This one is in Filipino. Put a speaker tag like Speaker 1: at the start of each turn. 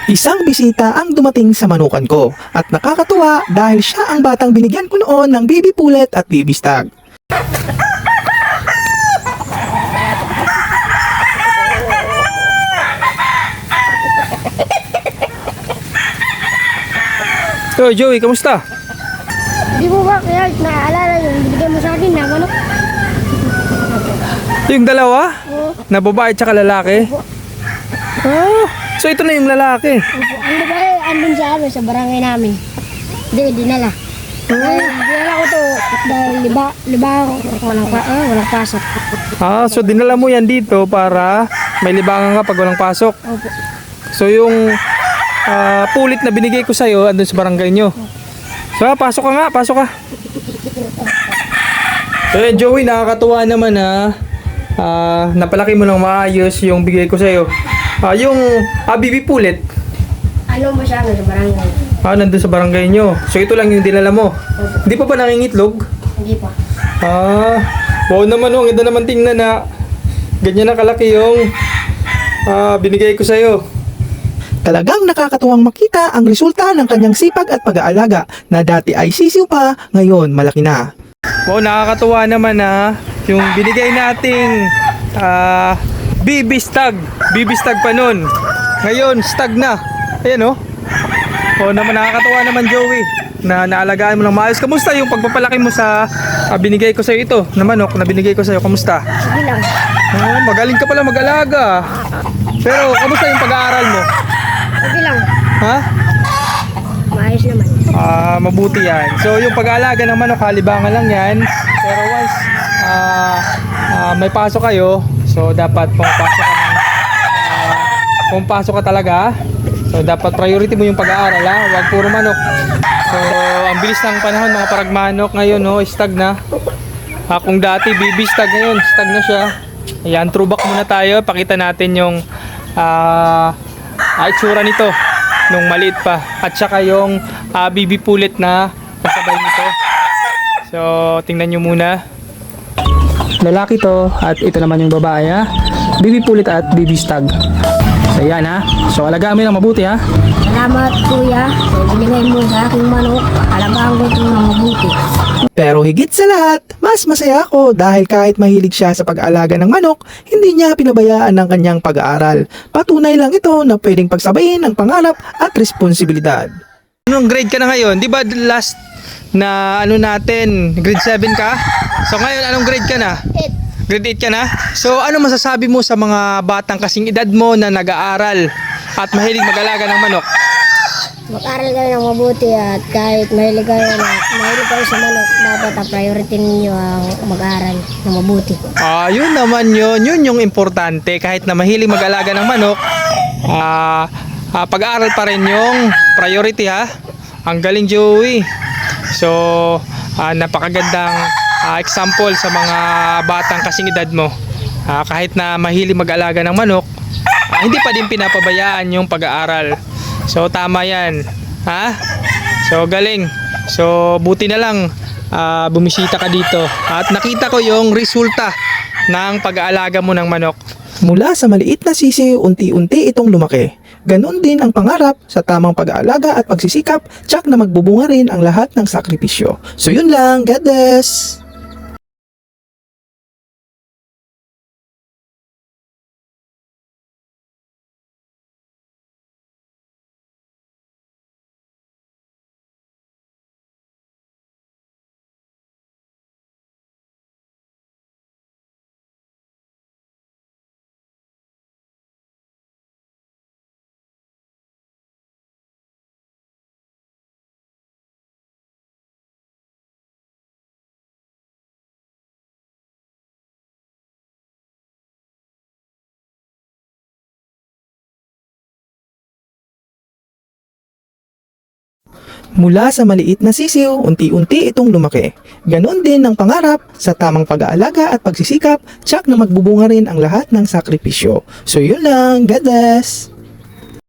Speaker 1: Isang bisita ang dumating sa manukan ko at nakakatuwa dahil siya ang batang binigyan ko noon ng baby pullet at baby stag.
Speaker 2: So Joey, kamusta?
Speaker 3: Di mo ba kaya naaalala yung binigay mo sa akin na manok?
Speaker 2: Yung dalawa?
Speaker 3: Oo.
Speaker 2: Na babae tsaka lalaki? Ah, so ito na yung lalaki.
Speaker 3: Ang babae andun sa amin, sa barangay namin. Hindi, dinala. Dinala ko to dahil liba walang pasok.
Speaker 2: Ah, so dinala mo yan dito para may libangan ka pag walang pasok.
Speaker 3: Opo.
Speaker 2: So yung pulit na binigay ko sa'yo andun sa barangay nyo. So pasok ka nga, pasok ka. So yun, Joey, nakakatuwa naman ha. Napalaki mo ng maayos yung bigay ko sa'yo. Yung baby pulit,
Speaker 3: Ano mo siya sa barangay?
Speaker 2: nandun sa barangay nyo. So ito lang yung dinala mo.
Speaker 3: Opo.
Speaker 2: Hindi pa ba nangingitlog?
Speaker 3: Hindi pa.
Speaker 2: Wow naman, ang ganda naman tingnan na ganyan na kalaki yung binigay ko sa'yo.
Speaker 1: Talagang nakakatuwang makita ang resulta ng kanyang sipag at pag-aalaga na dati ay sisiw pa, ngayon malaki na.
Speaker 2: Wow, nakakatuwa naman ha. Yung binigay nating baby stag. Baby stag pa nun. Ngayon, stag na. Ayan oh. Wow naman, nakakatuwa naman, Joey, na naalagaan mo ng maayos. Kamusta yung pagpapalaki mo sa binigay ko sa'yo ito na manok na binigay ko sa'yo? Kamusta?
Speaker 3: Sige lang.
Speaker 2: Magaling ka pala mag-alaga. Pero kamusta yung pag-aaral mo?
Speaker 3: Sige lang.
Speaker 2: Ha?
Speaker 3: Maayos naman.
Speaker 2: Mabuti yan. So yung pag-aalaga ng manok, halibangan lang yan. Pero once may pasok kayo, so dapat pumapasok ka talaga. So dapat priority mo yung pag-aaral ha. Huwag puro manok. So ang bilis ng panahon, mga paragmanok ngayon, no, stag na. Kung dati baby stag, ngayon stag na siya. Ayan, throwback muna tayo. Pakita natin yung itsura nito nung maliit pa, at saka yung baby pullet na kasabay nito. So tingnan nyo muna. Lalaki to at ito naman yung babae ha. Baby pullet at baby stag. So yan ha. So alagaan mo lang mabuti ha.
Speaker 3: Salamat kuya. Binigay mo sa aking manok. Alagaan ko ito ng mabuti.
Speaker 1: Pero higit sa lahat, mas masaya ako dahil kahit mahilig siya sa pag-aalaga ng manok, hindi niya pinabayaan ang kanyang pag-aaral. Patunay lang ito na pwedeng pagsabayin ang pangarap at responsibilidad.
Speaker 2: Anong grade ka na ngayon? Di ba last na natin, grade 7 ka? So ngayon, anong grade ka na? Grade 8 ka na? So ano masasabi mo sa mga batang kasing edad mo na nag-aaral at mahilig mag-alaga ng manok?
Speaker 3: Mag-aral kayo ng mabuti at kahit mahilig kayo sa manok, dapat ang priority ninyo ang mag-aral ng mabuti.
Speaker 2: Yun naman yun. Yun yung importante. Kahit na mahilig mag-alaga ng manok, pag-aaral pa rin yung priority ha. Ang galing, Joey. So, napakagandang example sa mga batang kasing edad mo. Kahit na mahilig mag-alaga ng manok, hindi pa din pinapabayaan yung pag-aaral. So tama yan ha? So galing. So buti na lang bumisita ka dito at nakita ko yung resulta ng pag-aalaga mo ng manok.
Speaker 1: Mula sa maliit na sisiw, unti-unti itong lumaki. Ganon din ang pangarap sa tamang pag-aalaga at pagsisikap, tsak na magbubunga rin ang lahat ng sakripisyo. So yun lang, God bless! Mula sa maliit na sisiw, unti-unti itong lumaki. Ganon din ang pangarap sa tamang pag-aalaga at pagsisikap, tsak na magbubunga rin ang lahat ng sakripisyo. So yun lang, God bless!